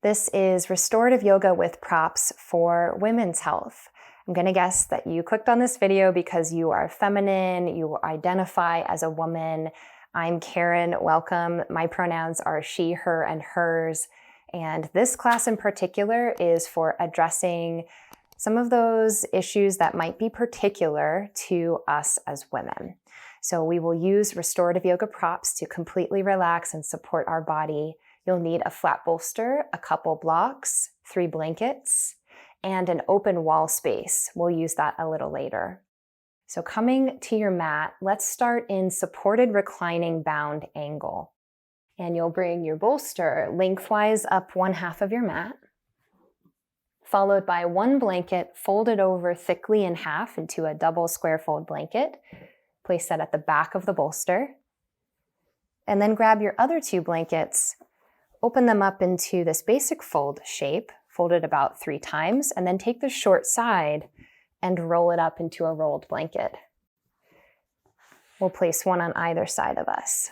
This is restorative yoga with props for women's health. I'm going to guess that you clicked on this video because you are feminine, you identify as a woman. I'm Caren, welcome. My pronouns are she, her, and hers. And this class in particular is for addressing some of those issues that might be particular to us as women. So we will use restorative yoga props to completely relax and support our body. You'll need a flat bolster, a couple blocks, 3 blankets, and an open wall space. We'll use that a little later. So coming to your mat, let's start in supported reclining bound angle. And you'll bring your bolster lengthwise up 1/2 of your mat, followed by 1 blanket folded over thickly in half into a double square fold blanket. Place that at the back of the bolster. And then grab your other 2 blankets, open them up into this basic fold shape, fold it about 3 times, and then take the short side and roll it up into a rolled blanket. We'll place one on either side of us.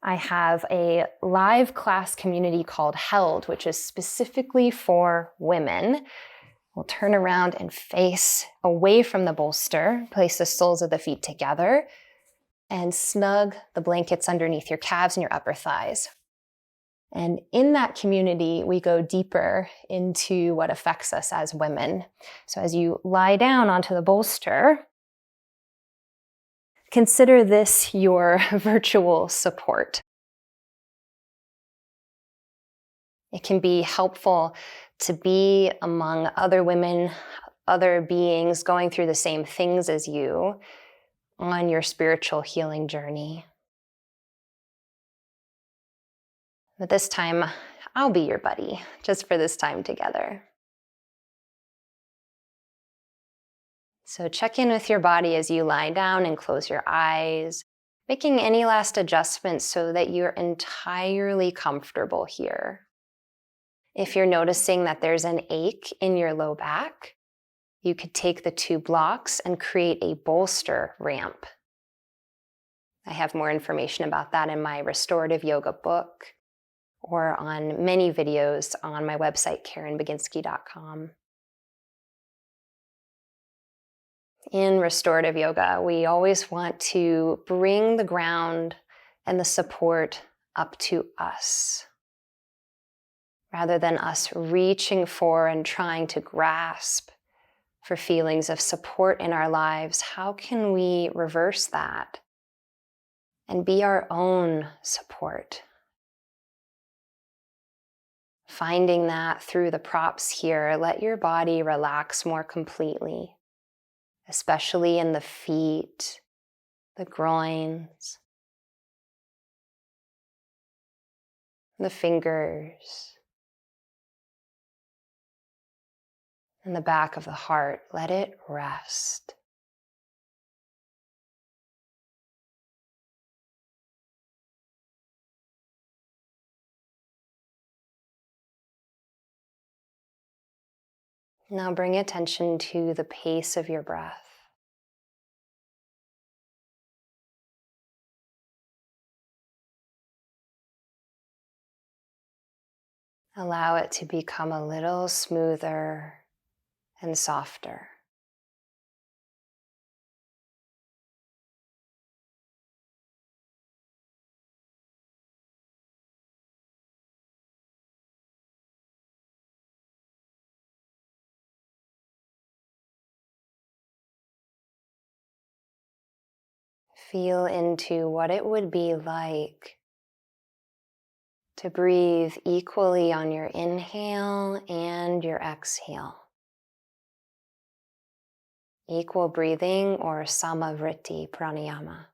I have a live class community called Held, which is specifically for women. We'll turn around and face away from the bolster, place the soles of the feet together, and snug the blankets underneath your calves and your upper thighs. And in that community, we go deeper into what affects us as women. So as you lie down onto the bolster, consider this your virtual support. It can be helpful to be among other women, other beings going through the same things as you on your spiritual healing journey. But this time, I'll be your buddy, just for this time together. So check in with your body as you lie down and close your eyes, making any last adjustments so that you're entirely comfortable here. If you're noticing that there's an ache in your low back, you could take the 2 blocks and create a bolster ramp. I have more information about that in my restorative yoga book or on many videos on my website, Baginski.com. In restorative yoga, we always want to bring the ground and the support up to us, rather than us reaching for and trying to grasp for feelings of support in our lives. How can we reverse that and be our own support? Finding that through the props here, let your body relax more completely, especially in the feet, the groins, the fingers, and the back of the heart. Let it rest. Now bring attention to the pace of your breath. Allow it to become a little smoother and softer. Feel into what it would be like to breathe equally on your inhale and your exhale. Equal breathing, or samavriti pranayama.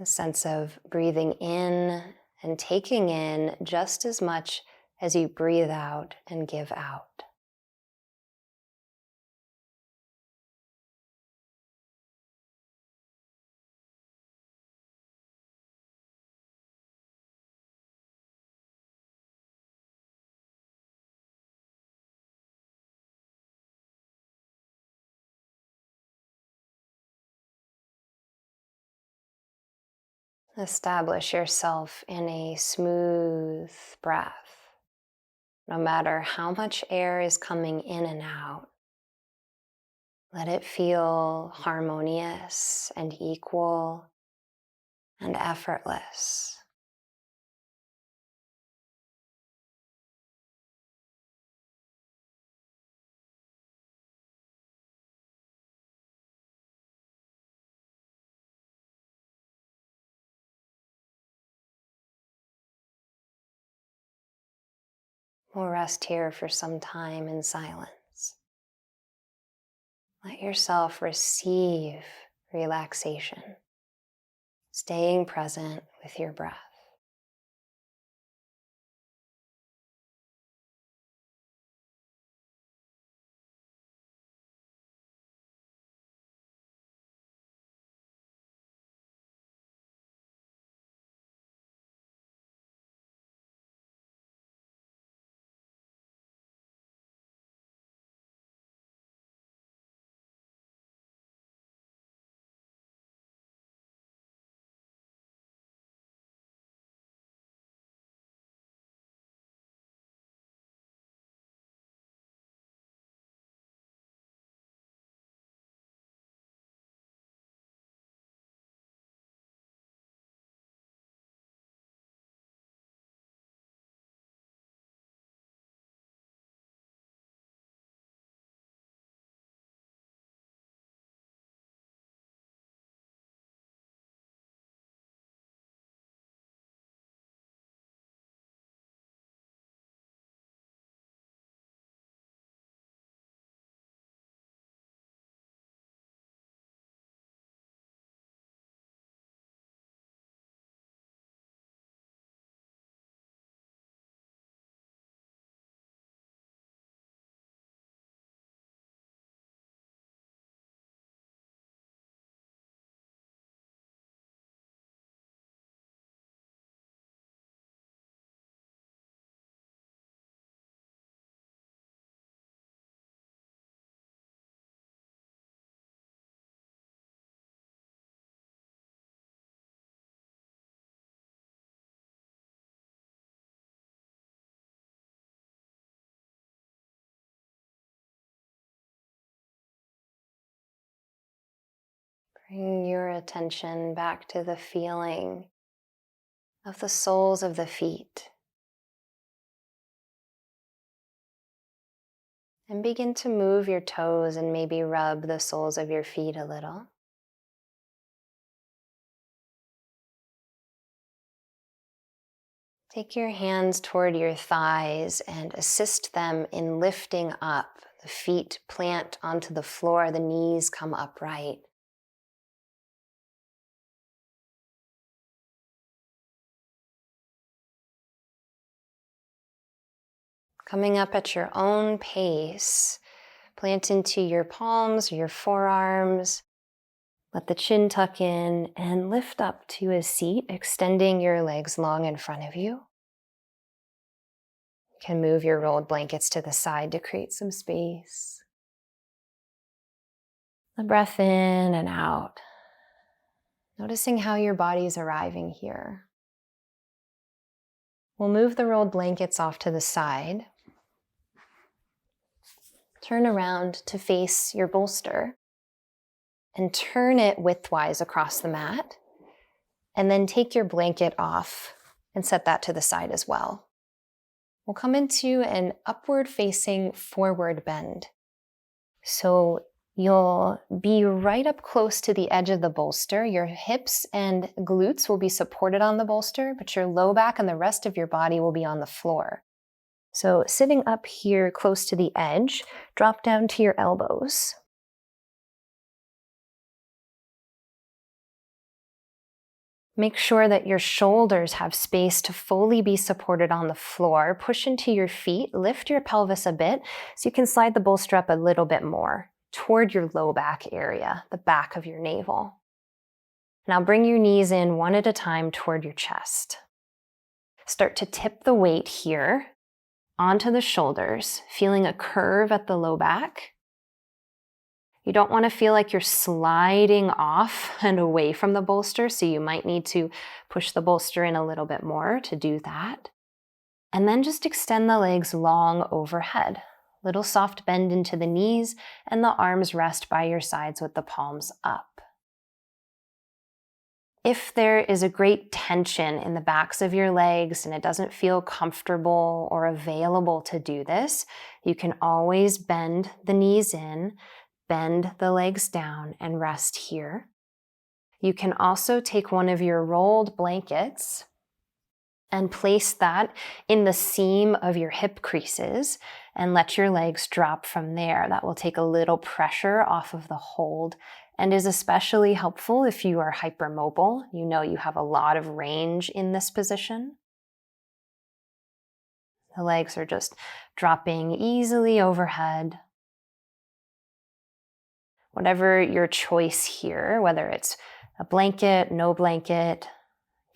A sense of breathing in and taking in just as much as you breathe out and give out. Establish yourself in a smooth breath. No matter how much air is coming in and out, let it feel harmonious and equal and effortless. We'll rest here for some time in silence. Let yourself receive relaxation, staying present with your breath. Bring your attention back to the feeling of the soles of the feet. And begin to move your toes and maybe rub the soles of your feet a little. Take your hands toward your thighs and assist them in lifting up. The feet plant onto the floor, the knees come upright. Coming up at your own pace, plant into your palms or your forearms. Let the chin tuck in and lift up to a seat, extending your legs long in front of you. You can move your rolled blankets to the side to create some space. The breath in and out. Noticing how your body is arriving here. We'll move the rolled blankets off to the side. Turn around to face your bolster and turn it widthwise across the mat. And then take your blanket off and set that to the side as well. We'll come into an upward facing forward bend. So you'll be right up close to the edge of the bolster. Your hips and glutes will be supported on the bolster, but your low back and the rest of your body will be on the floor. So sitting up here close to the edge, drop down to your elbows. Make sure that your shoulders have space to fully be supported on the floor. Push into your feet, lift your pelvis a bit so you can slide the bolster up a little bit more toward your low back area, the back of your navel. Now bring your knees in one at a time toward your chest. Start to tip the weight here onto the shoulders, feeling a curve at the low back. You don't want to feel like you're sliding off and away from the bolster, so you might need to push the bolster in a little bit more to do that. And then just extend the legs long overhead. Little soft bend into the knees, and the arms rest by your sides with the palms up. If there is a great tension in the backs of your legs and it doesn't feel comfortable or available to do this, you can always bend the knees in, bend the legs down, and rest here. You can also take one of your rolled blankets and place that in the seam of your hip creases and let your legs drop from there. That will take a little pressure off of the hold and is especially helpful if you are hypermobile. You know you have a lot of range in this position. The legs are just dropping easily overhead. Whatever your choice here, whether it's a blanket, no blanket,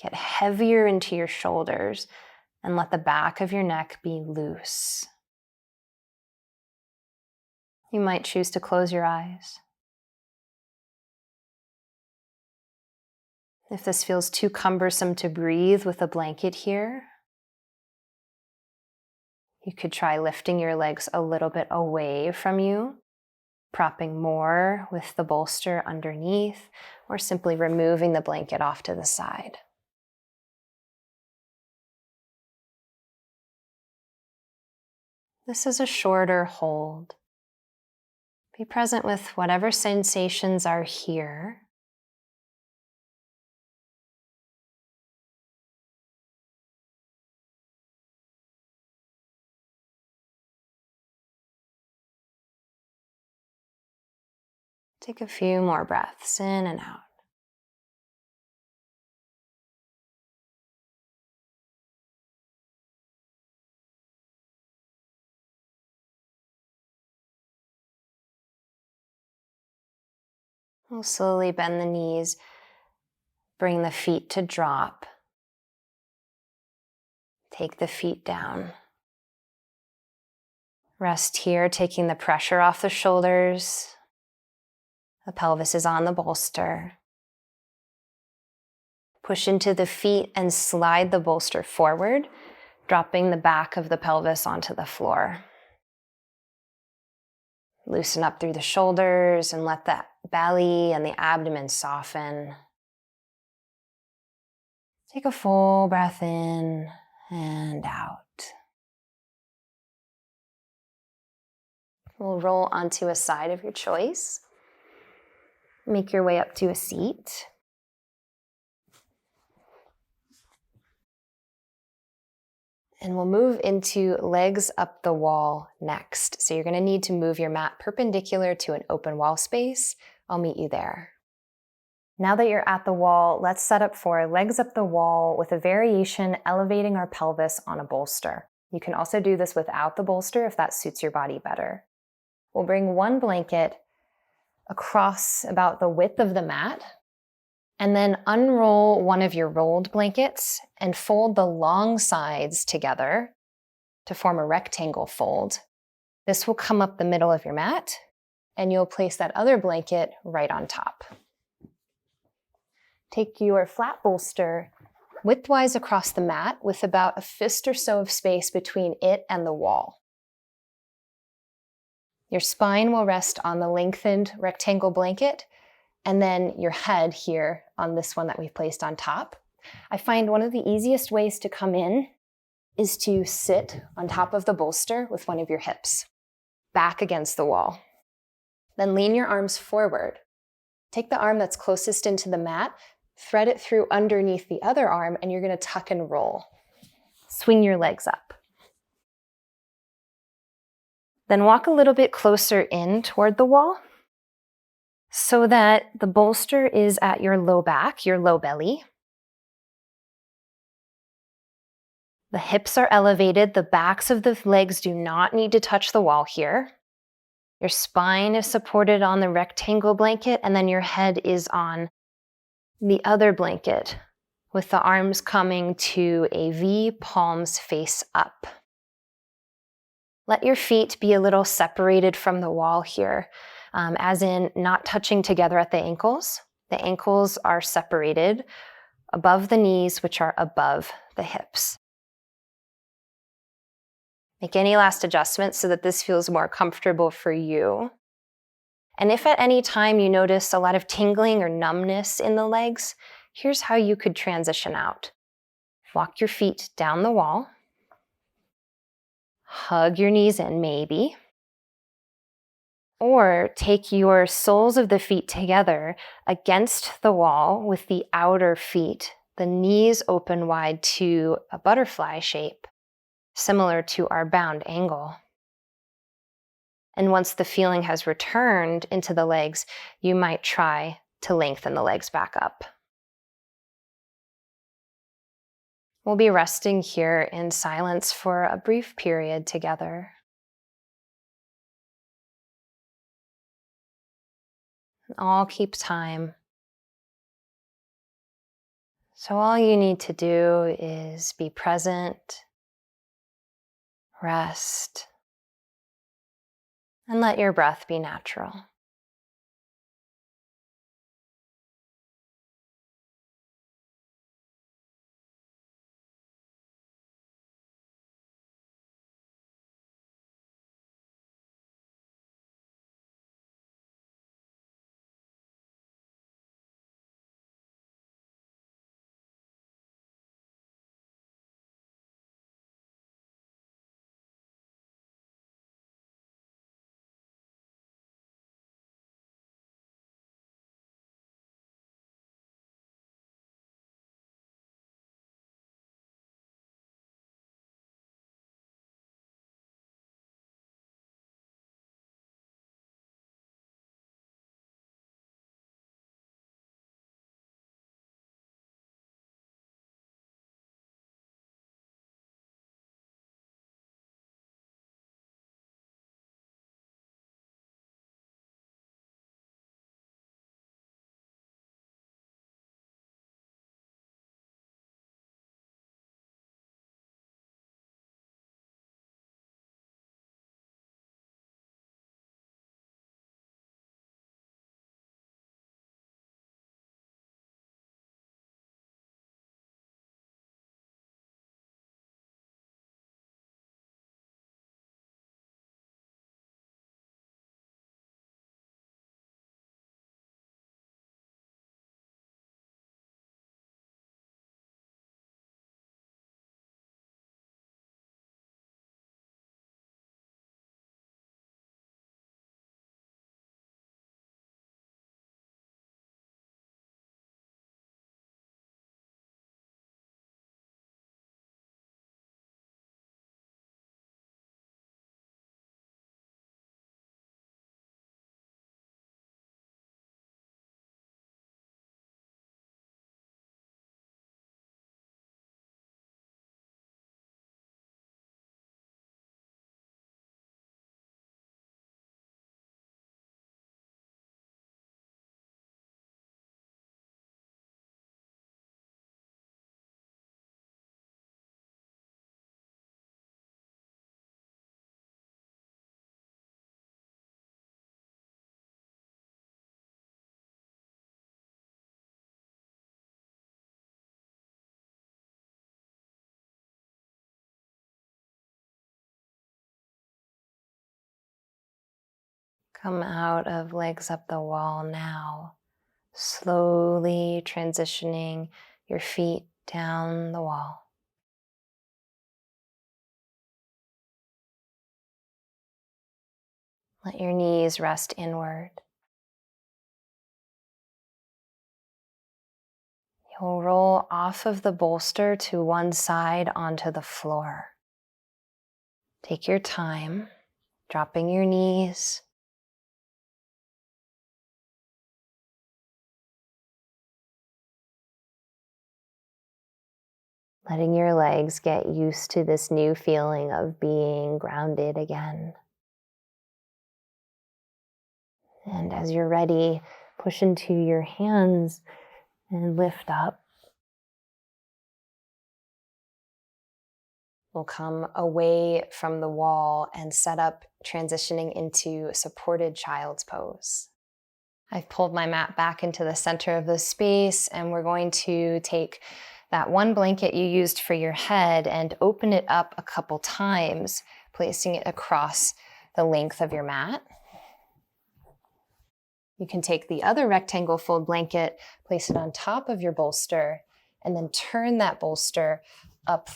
get heavier into your shoulders and let the back of your neck be loose. You might choose to close your eyes. If this feels too cumbersome to breathe with a blanket here, you could try lifting your legs a little bit away from you, propping more with the bolster underneath, or simply removing the blanket off to the side. This is a shorter hold. Be present with whatever sensations are here. Take a few more breaths in and out. We'll slowly bend the knees, bring the feet to drop. Take the feet down. Rest here, taking the pressure off the shoulders. The pelvis is on the bolster. Push into the feet and slide the bolster forward, dropping the back of the pelvis onto the floor. Loosen up through the shoulders and let the belly and the abdomen soften. Take a full breath in and out. We'll roll onto a side of your choice. Make your way up to a seat. And we'll move into legs up the wall next. So you're going to need to move your mat perpendicular to an open wall space. I'll meet you there. Now that you're at the wall, let's set up for legs up the wall with a variation elevating our pelvis on a bolster. You can also do this without the bolster if that suits your body better. We'll bring one blanket across about the width of the mat, and then unroll one of your rolled blankets and fold the long sides together to form a rectangle fold. This will come up the middle of your mat, and you'll place that other blanket right on top. Take your flat bolster widthwise across the mat with about a fist or so of space between it and the wall. Your spine will rest on the lengthened rectangle blanket, and then your head here on this one that we've placed on top. I find one of the easiest ways to come in is to sit on top of the bolster with one of your hips, back against the wall. Then lean your arms forward. Take the arm that's closest into the mat, thread it through underneath the other arm, and you're going to tuck and roll. Swing your legs up. Then walk a little bit closer in toward the wall so that the bolster is at your low back, your low belly. The hips are elevated. The backs of the legs do not need to touch the wall here. Your spine is supported on the rectangle blanket, and then your head is on the other blanket with the arms coming to a V, palms face up. Let your feet be a little separated from the wall here, as in not touching together at the ankles. The ankles are separated above the knees, which are above the hips. Make any last adjustments so that this feels more comfortable for you. And if at any time you notice a lot of tingling or numbness in the legs, here's how you could transition out. Walk your feet down the wall. Hug your knees in, maybe. Or take your soles of the feet together against the wall with the outer feet, the knees open wide to a butterfly shape, similar to our bound angle. And once the feeling has returned into the legs, you might try to lengthen the legs back up. We'll be resting here in silence for a brief period together. All keep time. So all you need to do is be present, rest, and let your breath be natural. Come out of legs up the wall now, slowly transitioning your feet down the wall. Let your knees rest inward. You'll roll off of the bolster to one side onto the floor. Take your time, dropping your knees. Letting your legs get used to this new feeling of being grounded again. And as you're ready, push into your hands and lift up. We'll come away from the wall and set up, transitioning into supported child's pose. I've pulled my mat back into the center of the space, and we're going to take that one blanket you used for your head and open it up a couple times, placing it across the length of your mat. You can take the other rectangle fold blanket, place it on top of your bolster, and then turn that bolster up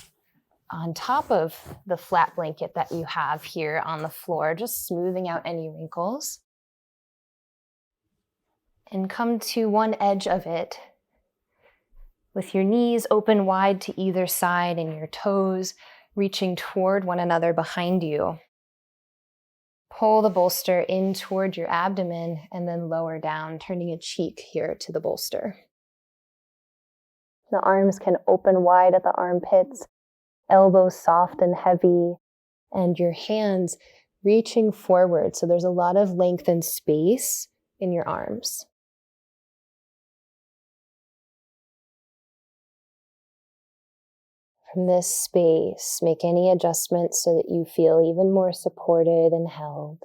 on top of the flat blanket that you have here on the floor, just smoothing out any wrinkles. And come to one edge of it with your knees open wide to either side and your toes reaching toward one another behind you. Pull the bolster in toward your abdomen and then lower down, turning a cheek here to the bolster. The arms can open wide at the armpits, elbows soft and heavy, and your hands reaching forward. So there's a lot of length and space in your arms. From this space, make any adjustments so that you feel even more supported and held.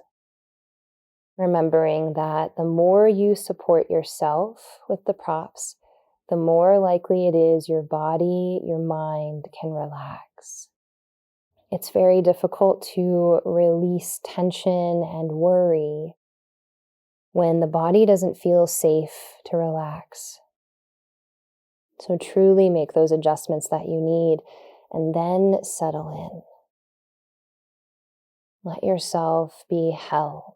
Remembering that the more you support yourself with the props, the more likely it is your body, your mind can relax. It's very difficult to release tension and worry when the body doesn't feel safe to relax. So truly make those adjustments that you need and then settle in. Let yourself be held.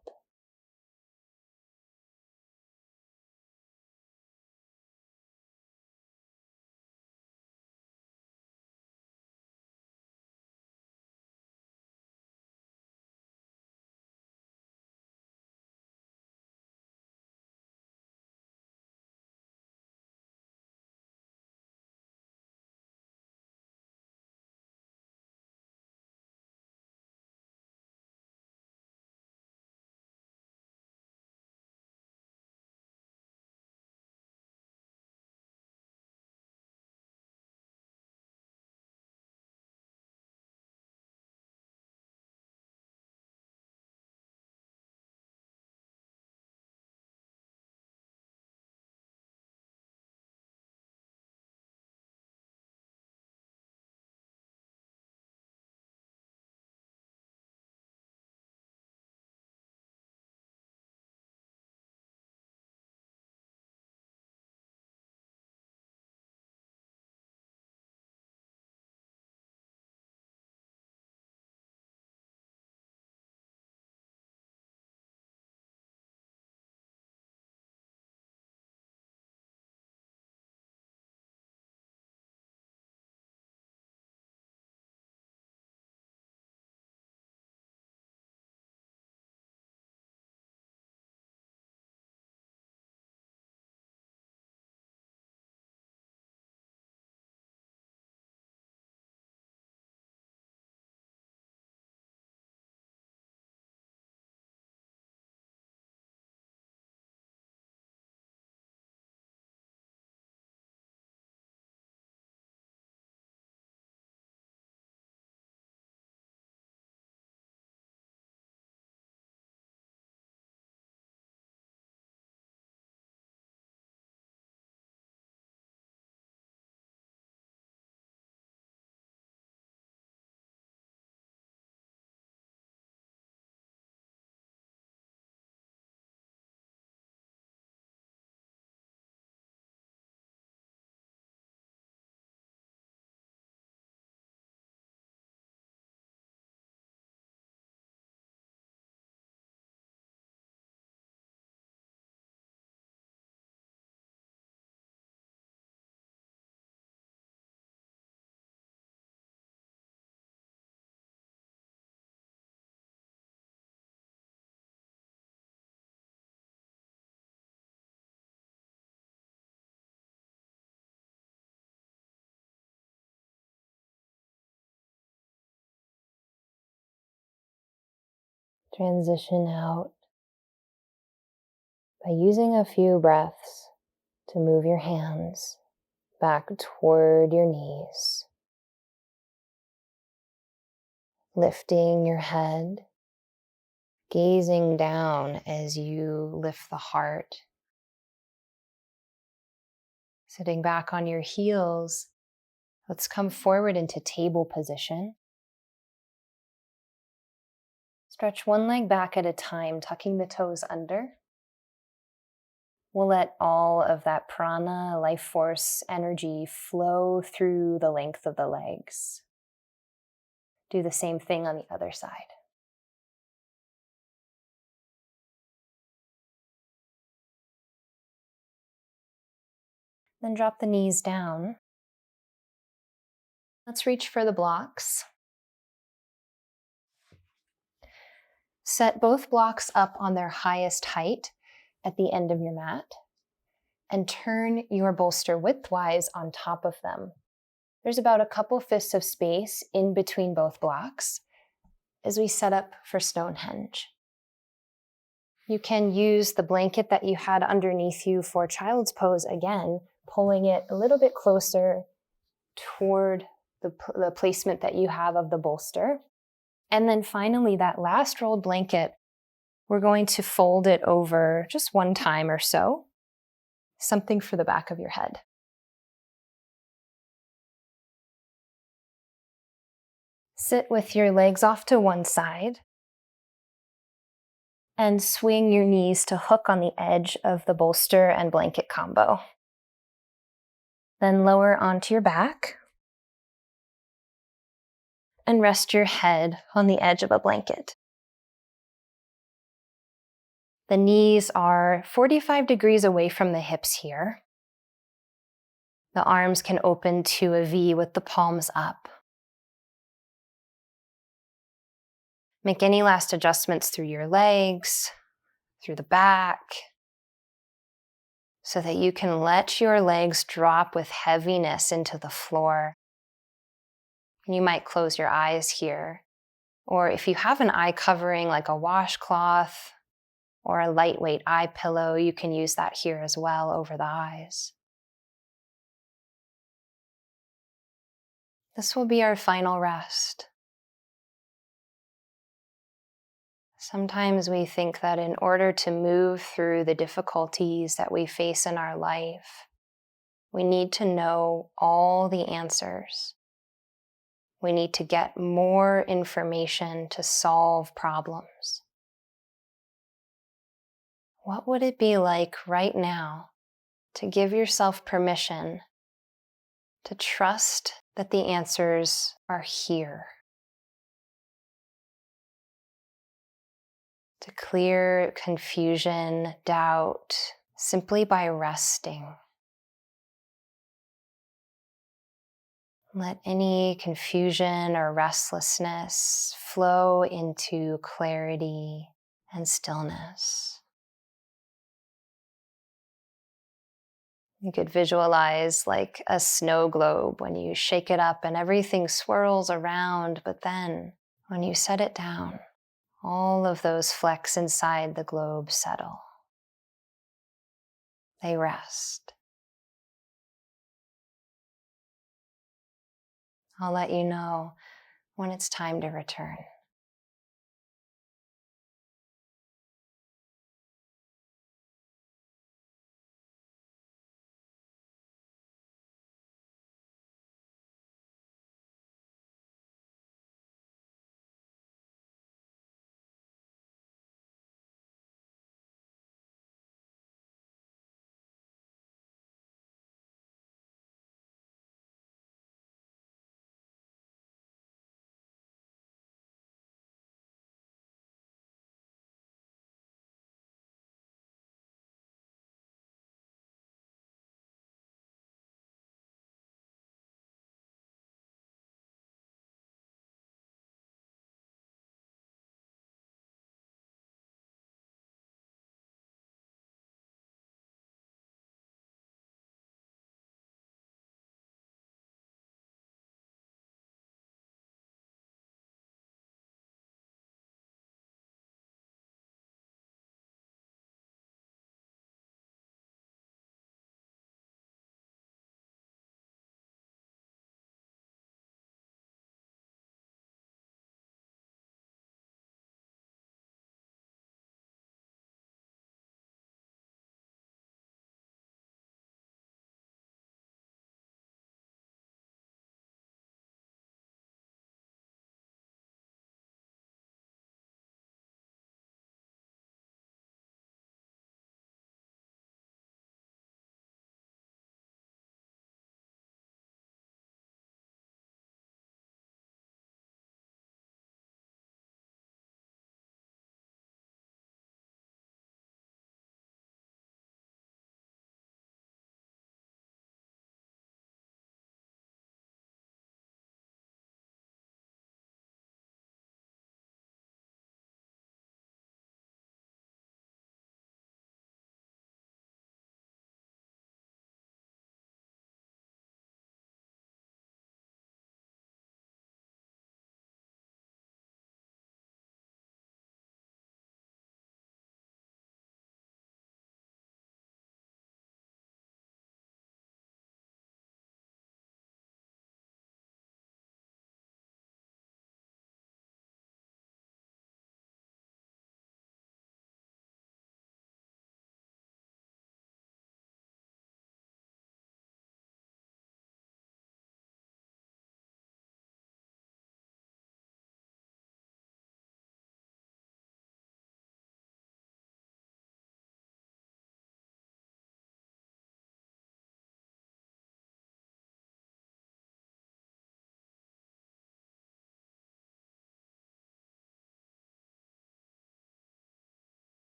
Transition out by using a few breaths to move your hands back toward your knees. lifting your head, gazing down as you lift the heart. Sitting back on your heels, let's come forward into table position. Stretch one leg back at a time, tucking the toes under. We'll let all of that prana, life force, energy flow through the length of the legs. Do the same thing on the other side. Then drop the knees down. Let's reach for the blocks. Set both blocks up on their highest height at the end of your mat and turn your bolster widthwise on top of them. There's about a couple fists of space in between both blocks as we set up for Stonehenge. You can use the blanket that you had underneath you for child's pose again, pulling it a little bit closer toward the placement that you have of the bolster. And then finally, that last rolled blanket, we're going to fold it over just one time or so, something for the back of your head. Sit with your legs off to one side and swing your knees to hook on the edge of the bolster and blanket combo. Then lower onto your back and rest your head on the edge of a blanket. The knees are 45 degrees away from the hips here. The arms can open to a V with the palms up. Make any last adjustments through your legs, through the back, so that you can let your legs drop with heaviness into the floor. You might close your eyes here, or if you have an eye covering like a washcloth or a lightweight eye pillow, you can use that here as well over the eyes. This will be our final rest. Sometimes we think that in order to move through the difficulties that we face in our life, we need to know all the answers. We need to get more information to solve problems. What would it be like right now to give yourself permission to trust that the answers are here? To clear confusion, doubt, simply by resting. Let any confusion or restlessness flow into clarity and stillness. You could visualize like a snow globe when you shake it up and everything swirls around, but then when you set it down, all of those flecks inside the globe settle. They rest. I'll let you know when it's time to return.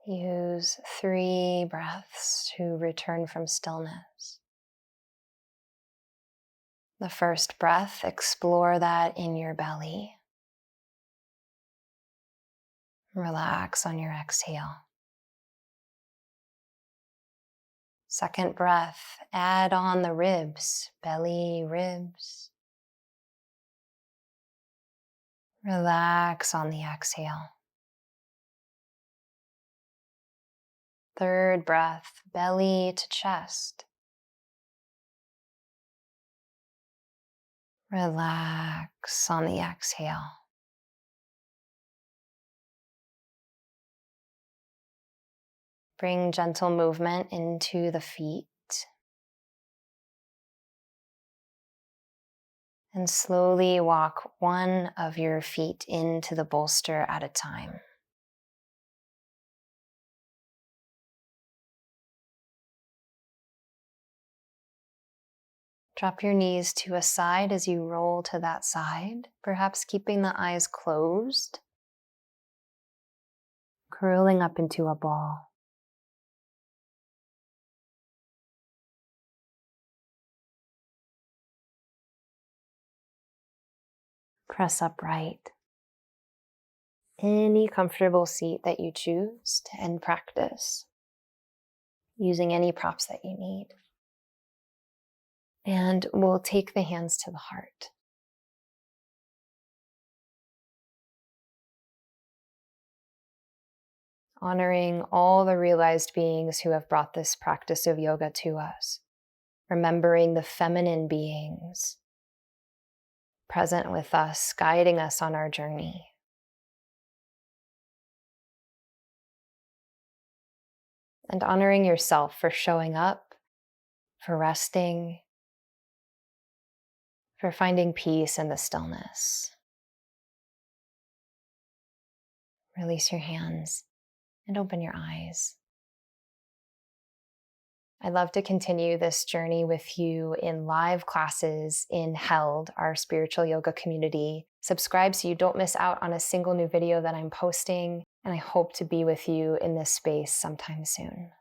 Use 3 breaths to return from stillness. The first breath, explore that in your belly. Relax on your exhale. Second breath, add on the ribs, belly, ribs. Relax on the exhale. Third breath, belly to chest. Relax on the exhale. Bring gentle movement into the feet. And slowly walk one of your feet into the bolster at a time. Drop your knees to a side as you roll to that side, perhaps keeping the eyes closed, curling up into a ball. Press upright. Any comfortable seat that you choose to end practice, using any props that you need. And we'll take the hands to the heart. Honoring all the realized beings who have brought this practice of yoga to us. Remembering the feminine beings present with us, guiding us on our journey. And honoring yourself for showing up, for resting, for finding peace in the stillness. Release your hands and open your eyes. I'd love to continue this journey with you in live classes in Held, our spiritual yoga community. Subscribe so you don't miss out on a single new video that I'm posting, and I hope to be with you in this space sometime soon.